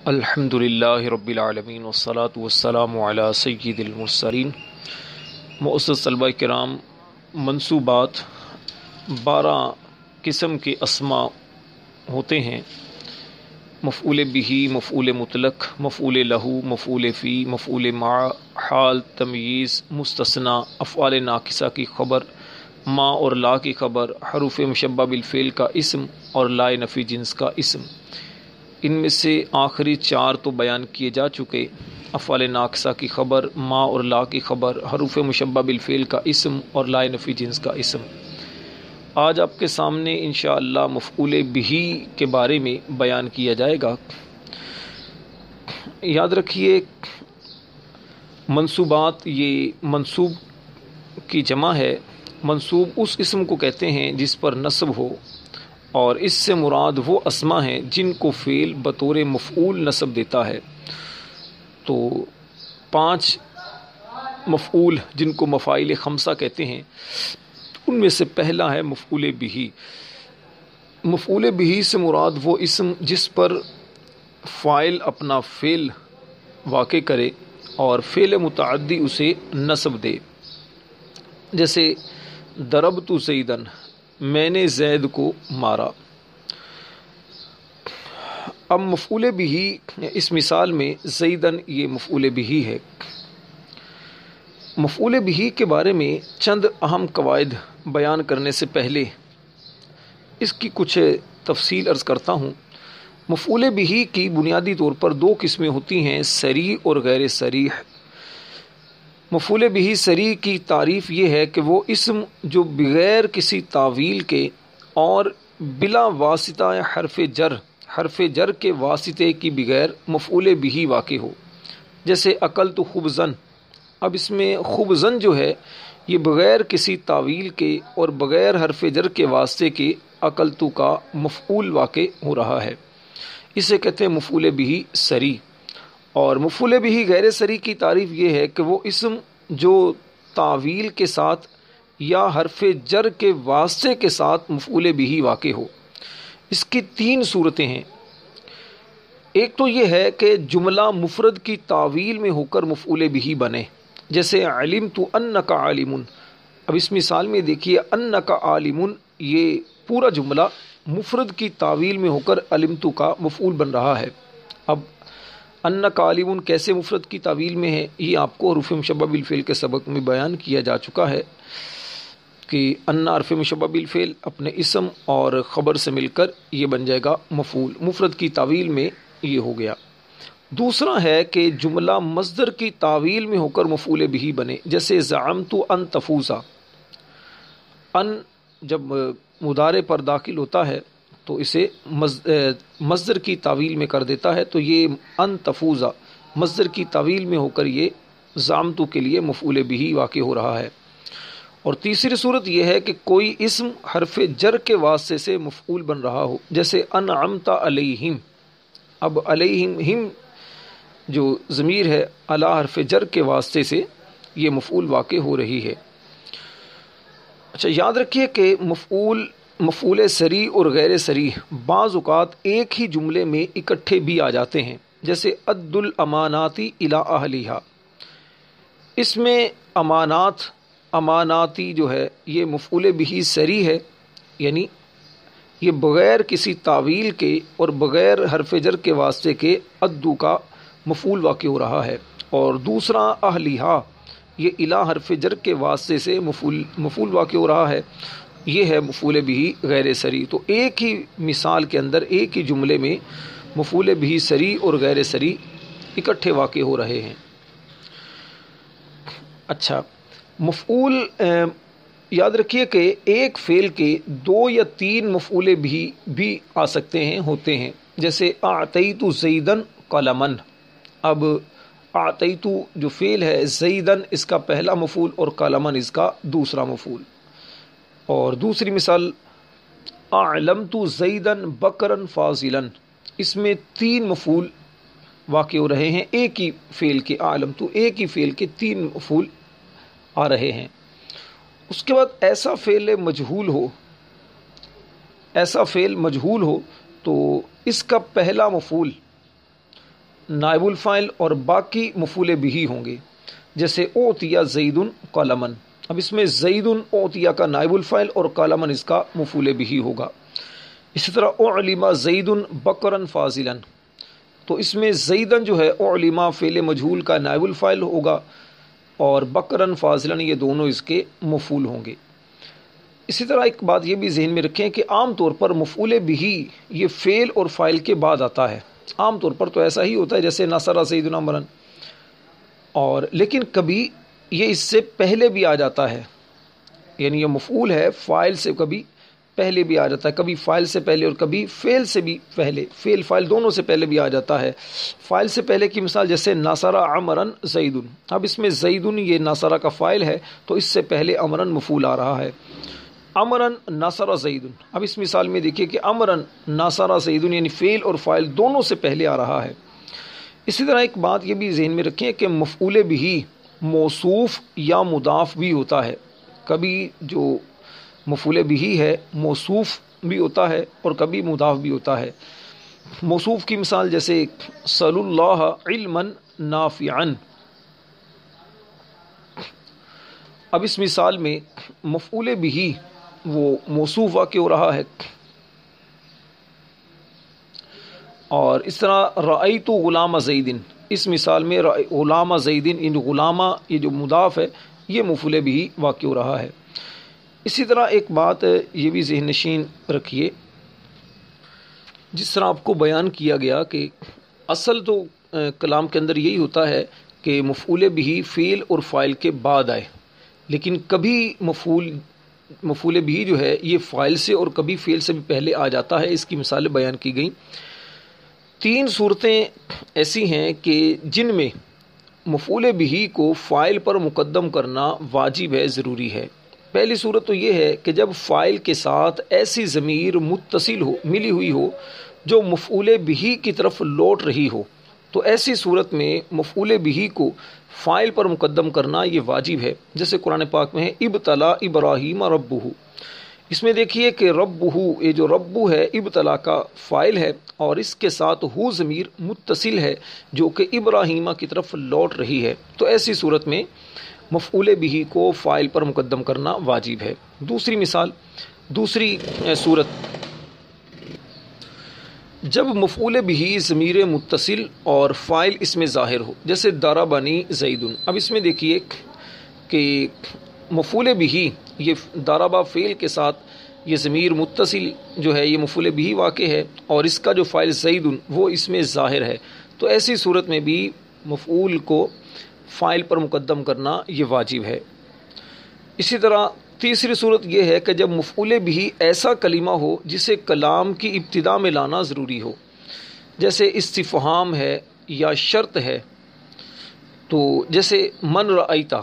الحمدللہ رب العالمین والصلاة والسلام علی سید المرسلین۔ معزز طلبہ کرام، منصوبات 12 قسم کے اسماء ہوتے ہیں: مفعول بہ، مفعول مطلق، مفعول لہ، مفعول فی، مفعول مع، حال، تمییز، مستثنی، افعال ناقصہ کی خبر، ما اور لا کی خبر، حروف مشبہ بالفعل کا اسم اور لا نفی جنس کا اسم۔ ان میں سے آخری 4 تو بیان کیے جا چکے: افعال ناقصہ کی خبر، ما اور لا کی خبر، حروف مشبہ بالفعل کا اسم اور لا نفی جنس کا اسم۔ آج آپ کے سامنے انشاءاللہ مفعول بہ کے بارے میں بیان کیا جائے گا۔ یاد رکھیے، منصوبات یہ منصوب کی جمع ہے۔ منصوب اس اسم کو کہتے ہیں جس پر نصب ہو، اور اس سے مراد وہ اسماء ہیں جن کو فعل بطور مفعول نصب دیتا ہے۔ تو 5 مفعول جن کو مفاعل خمسہ کہتے ہیں، ان میں سے پہلا ہے مفعول بہ۔ مفعول بہ سے مراد وہ اسم جس پر فاعل اپنا فعل واقع کرے اور فعل متعدی اسے نصب دے، جیسے ضربت زیدن، میں نے زید کو مارا۔ اب مفعول بہ، اس مثال میں زیدن یہ مفعول بہ ہے۔ مفعول بہ کے بارے میں چند اہم قواعد بیان کرنے سے پہلے اس کی کچھ تفصیل عرض کرتا ہوں۔ مفعول بہ کی بنیادی طور پر 2 قسمیں ہوتی ہیں: صریح اور غیر صریح۔ مفعول بہ صریح کی تعریف یہ ہے کہ وہ اسم جو بغیر کسی تعویل کے اور بلا واسطہ حرف جر کے واسطے کی بغیر مفعول بہ واقع ہو، جیسے اکلت خبزن۔ اب اس میں خبزن جو ہے یہ بغیر کسی تعویل کے اور بغیر حرف جر کے واسطے کے اکلت کا مفعول واقع ہو رہا ہے، اسے کہتے ہیں مفعول بہ صریح۔ اور مفعول بہ غیر صریح کی تعریف یہ ہے کہ وہ اسم جو تعویل کے ساتھ یا حرف جر کے واسطے کے ساتھ مفعول بہ واقع ہو۔ اس کی 3 صورتیں ہیں۔ ایک تو یہ ہے کہ جملہ مفرد کی تعویل میں ہو کر مفعول بہ بنے، جیسے علمت انک عالم۔ اب اس مثال میں دیکھیے، انک عالم، یہ پورا جملہ مفرد کی تعویل میں ہو کر علمت کا مفعول بن رہا ہے۔ اب انک عالم کیسے مفرد کی تعویل میں ہے، یہ آپ کو حروف مشبہ بالفعل کے سبق میں بیان کیا جا چکا ہے کہ ان حرف مشبہ بالفعل اپنے اسم اور خبر سے مل کر یہ بن جائے گا مفعول، مفرد کی تعویل میں یہ ہو گیا۔ دوسرا ہے کہ جملہ مصدر کی تعویل میں ہو کر مفعول بہ بنے، جیسے زعمت ان تفوز۔ ان جب مضارع پر داخل ہوتا ہے تو اسے مصدر کی تعویل میں کر دیتا ہے، تو یہ ان تفوز مصدر کی تعویل میں ہو کر یہ زعمت کے لیے مفعول بہ واقع ہو رہا ہے۔ اور تیسری صورت یہ ہے کہ کوئی اسم حرف جر کے واسطے سے مفعول بن رہا ہو، جیسے انعمت علیہم۔ اب علیہم، ہم جو ضمیر ہے علی حرف جر کے واسطے سے یہ مفعول واقع ہو رہی ہے۔ اچھا، یاد رکھیے کہ مفعول صریح اور غیر صریح بعض اوقات ایک ہی جملے میں اکٹھے بھی آ جاتے ہیں، جیسے اد الامانات الی اہلھا۔ اس میں اماناتی جو ہے یہ مفعول بہ صریح ہے، یعنی یہ بغیر کسی تعویل کے اور بغیر حرف جر کے واسطے کے ادو کا مفعول واقع ہو رہا ہے۔ اور دوسرا اہلھا، یہ الی حرف جر کے واسطے سے مفعول واقع ہو رہا ہے، یہ ہے مفعول بہ غیر صریح۔ تو ایک ہی مثال کے اندر ایک ہی جملے میں مفعول بہ صریح اور غیر صریح اکٹھے واقع ہو رہے ہیں۔ اچھا، مفعول یاد رکھیے کہ ایک فعل کے 2 یا 3 مفعول بہ بھی آ سکتے ہیں، ہوتے ہیں، جیسے اعطیت زیدن قلمن۔ اب اعطیت جو فعل ہے، زیدن اس کا پہلا مفعول اور قلمن اس کا دوسرا مفعول۔ اور دوسری مثال اعلمت زیدن بکرن فاضلا، اس میں 3 مفعول واقع ہو رہے ہیں ایک ہی فعل کے، اعلمت ایک ہی فعل کے 3 مفعول آ رہے ہیں۔ اس کے بعد ایسا فعل مجہول ہو تو اس کا پہلا مفعول نائب الفاعل اور باقی مفعول بہ ہوں گے، جیسے اوتیا زید قلمن، اب اس میں زید اوتیا کا نائب الفاعل اور قلمن اس کا مفعول بہ ہوگا۔ اسی طرح اعلم زید بکرا فاضلا، تو اس میں زیدن جو ہے اعلم فعل مجہول کا نائب الفاعل ہوگا اور بکرا فاضلا یہ دونوں اس کے مفعول ہوں گے۔ اسی طرح ایک بات یہ بھی ذہن میں رکھیں کہ عام طور پر مفعول بہ یہ فعل اور فاعل کے بعد آتا ہے، عام طور پر تو ایسا ہی ہوتا ہے جیسے نصر زید عمرا، اور لیکن کبھی یہ اس سے پہلے بھی آ جاتا ہے، یعنی یہ مفعول ہے فاعل سے کبھی پہلے بھی آ جاتا ہے، کبھی فاعل سے پہلے اور کبھی فعل سے بھی پہلے، فعل فاعل دونوں سے پہلے بھی آ جاتا ہے۔ فاعل سے پہلے کی مثال جیسے نصر عمرا زید، اب اس میں زید یہ نصر کا فاعل ہے تو اس سے پہلے عمرا مفعول آ رہا ہے۔ عمرا نصر زید، اب اس مثال میں دیکھیے کہ عمرا نصر زید یعنی فعل اور فاعل دونوں سے پہلے آ رہا ہے۔ اسی طرح ایک بات یہ بھی ذہن میں رکھیں کہ مفعول بہ موصوف یا مضاف بھی ہوتا ہے، کبھی جو مفعول بہ ہے موصوف بھی ہوتا ہے اور کبھی مضاف بھی ہوتا ہے۔ موصوف کی مثال جیسے صلی اللہ علما نافعا، اب اس مثال میں مفعول بہ وہ موصوف واقع ہو رہا ہے، اور اس طرح رأیت غلام زید، اس مثال میں غلام زید ان غلامہ یہ جو مضاف ہے یہ مفعول بہ واقع ہو رہا ہے۔ اسی طرح ایک بات یہ بھی ذہن نشین رکھیے، جس طرح آپ کو بیان کیا گیا کہ اصل تو کلام کے اندر یہی ہوتا ہے کہ مفعول بہ فعل اور فاعل کے بعد آئے، لیکن کبھی مفعول بہ جو ہے یہ فاعل سے اور کبھی فعل سے بھی پہلے آ جاتا ہے، اس کی مثالیں بیان کی گئیں۔ 3 صورتیں ایسی ہیں کہ جن میں مفعول بہ کو فاعل پر مقدم کرنا واجب ہے، ضروری ہے۔ پہلی صورت تو یہ ہے کہ جب فاعل کے ساتھ ایسی ضمیر متصل ہو، ملی ہوئی ہو جو مفعول بہ کی طرف لوٹ رہی ہو، تو ایسی صورت میں مفعول بہ کو فاعل پر مقدم کرنا یہ واجب ہے، جیسے قرآن پاک میں ہے ابتلا ابراہیم ربہ، اس میں دیکھیے کہ ربہ یہ جو ربہ ہے ابتلا کا فاعل ہے اور اس کے ساتھ ہو ضمیر متصل ہے جو کہ ابراہیمہ کی طرف لوٹ رہی ہے، تو ایسی صورت میں مفعول بہ کو فاعل پر مقدم کرنا واجب ہے۔ دوسری مثال، دوسری صورت، جب مفعول بہ ضمیر متصل اور فاعل اس میں ظاہر ہو، جیسے ضربنی زید، اب اس میں دیکھیے کہ مفعول بہ یہ ضربہ فعل کے ساتھ یہ ضمیر متصل جو ہے یہ مفعول بہ واقع ہے اور اس کا جو فاعل زید وہ اس میں ظاہر ہے، تو ایسی صورت میں بھی مفعول کو فاعل پر مقدم کرنا یہ واجب ہے۔ اسی طرح تیسری صورت یہ ہے کہ جب مفعول بہ ایسا کلمہ ہو جسے کلام کی ابتدا میں لانا ضروری ہو، جیسے استفہام ہے یا شرط ہے، تو جیسے من رأیتا،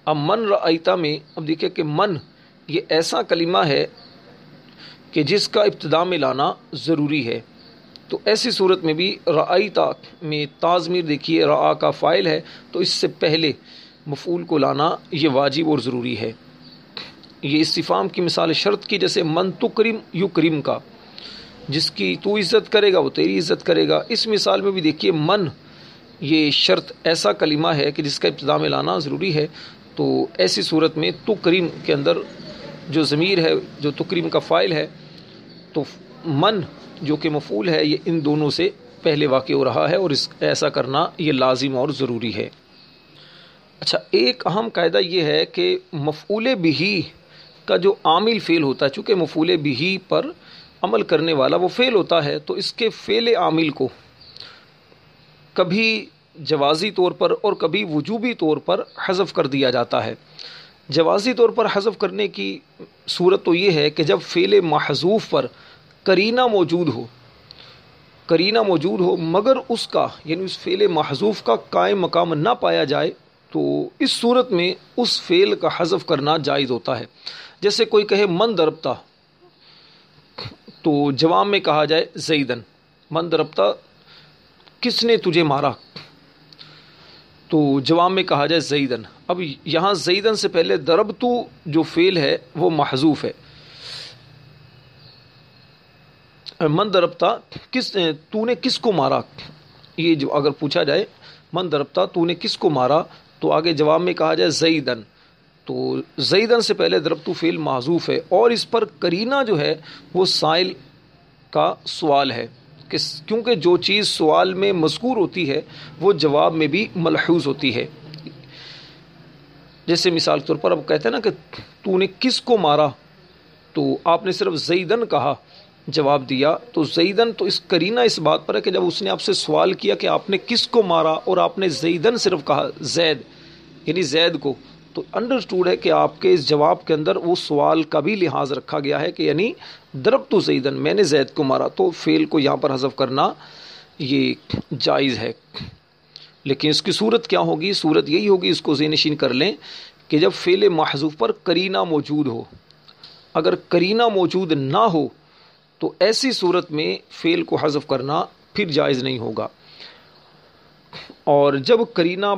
اب من رأیتا میں اب دیکھیں کہ من یہ ایسا کلمہ ہے کہ جس کا ابتدا میں لانا ضروری ہے، تو ایسی صورت میں بھی رأیتا میں تاضمیر دیکھیے رآ کا فاعل ہے تو اس سے پہلے مفعول کو لانا یہ واجب اور ضروری ہے۔ یہ استفہام کی مثال شرط کی، جیسے من تکرم یکرم کا، جس کی تو عزت کرے گا وہ تیری عزت کرے گا، اس مثال میں بھی دیکھیے من یہ شرط ایسا کلمہ ہے کہ جس کا ابتدا میں لانا ضروری ہے، تو ایسی صورت میں تکریم کے اندر جو ضمیر ہے جو تکریم کا فاعل ہے تو من جو کہ مفعول ہے یہ ان دونوں سے پہلے واقع ہو رہا ہے اور ایسا کرنا یہ لازم اور ضروری ہے۔ اچھا، ایک اہم قاعدہ یہ ہے کہ مفعول بہ کا جو عامل فعل ہوتا ہے، چونکہ مفعول بہ پر عمل کرنے والا وہ فعل ہوتا ہے، تو اس کے فعل عامل کو کبھی جوازی طور پر اور کبھی وجوبی طور پر حذف کر دیا جاتا ہے۔ جوازی طور پر حذف کرنے کی صورت تو یہ ہے کہ جب فعل محذوف پر قرینہ موجود ہو، قرینہ موجود ہو مگر اس کا یعنی اس فعل محذوف کا قائم مقام نہ پایا جائے، تو اس صورت میں اس فعل کا حذف کرنا جائز ہوتا ہے۔ جیسے کوئی کہے من ضربتا، تو جواب میں کہا جائے زیدن، من ضربتا کس نے تجھے مارا، تو جواب میں کہا جائے زیدن۔ اب یہاں زیدن سے پہلے ضربتو جو فعل ہے وہ محذوف ہے، من ضربتا تو نے کس کو مارا، یہ جو اگر پوچھا جائے من ضربتا تو نے کس کو مارا، تو آگے جواب میں کہا جائے زیدن، تو زیدن سے پہلے ضربتو فعل محذوف ہے، اور اس پر قرینہ جو ہے وہ سائل کا سوال ہے، کیونکہ جو چیز سوال میں مذکور ہوتی ہے وہ جواب میں بھی ملحوظ ہوتی ہے۔ جیسے مثال کے طور پر اب کہتے ہیں نا کہ تو نے کس کو مارا، تو آپ نے صرف زیدن کہا، جواب دیا، تو زیدن تو اس قرینہ اس بات پر ہے کہ جب اس نے آپ سے سوال کیا کہ آپ نے کس کو مارا اور آپ نے زیدن صرف کہا، زید یعنی زید کو، تو انڈرسٹوڈ ہے کہ آپ کے اس جواب کے اندر وہ سوال کا بھی لحاظ رکھا گیا ہے کہ یعنی ضربت زیدن، میں نے زید کو مارا، تو فعل کو یہاں پر حذف کرنا یہ جائز ہے۔ لیکن اس کی صورت کیا ہوگی؟ صورت یہی ہوگی، اس کو ذہن نشین کر لیں کہ جب فعل محذوف پر قرینہ موجود ہو، اگر قرینہ موجود نہ ہو تو ایسی صورت میں فعل کو حذف کرنا پھر جائز نہیں ہوگا، اور جب قرینہ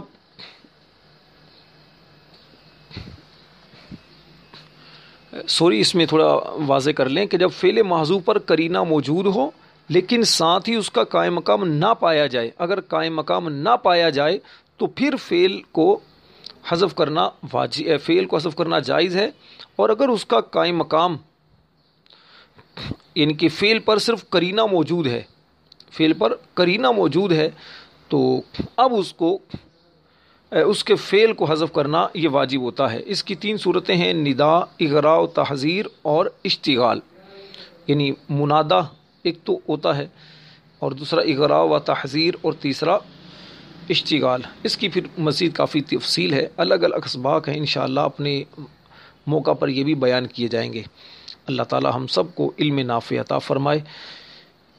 اس میں تھوڑا واضح کر لیں کہ جب فعل محذوف پر قرینہ موجود ہو لیکن ساتھ ہی اس کا قائم مقام نہ پایا جائے، اگر قائم مقام نہ پایا جائے تو پھر فعل کو حذف کرنا واجب، فعل کو حذف کرنا جائز ہے، اور اگر اس کا قائم مقام یعنی کہ فعل پر صرف قرینہ موجود ہے، فعل پر قرینہ موجود ہے، تو اب اس کے فعل کو حذف کرنا یہ واجب ہوتا ہے۔ اس کی 3 صورتیں ہیں، ندا، اغراء و تحذیر اور اشتغال، یعنی منادہ ایک تو ہوتا ہے، اور دوسرا اغراء و تحذیر، اور تیسرا اشتغال۔ اس کی پھر مزید کافی تفصیل ہے، الگ الگ اسباق ہیں، انشاءاللہ اپنے موقع پر یہ بھی بیان کیے جائیں گے۔ اللہ تعالی ہم سب کو علم نافع عطا فرمائے،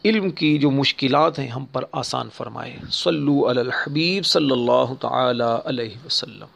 علم کی جو مشکلات ہیں ہم پر آسان فرمائے۔ صلو علی الحبیب صلی اللہ تعالی علیہ وسلم۔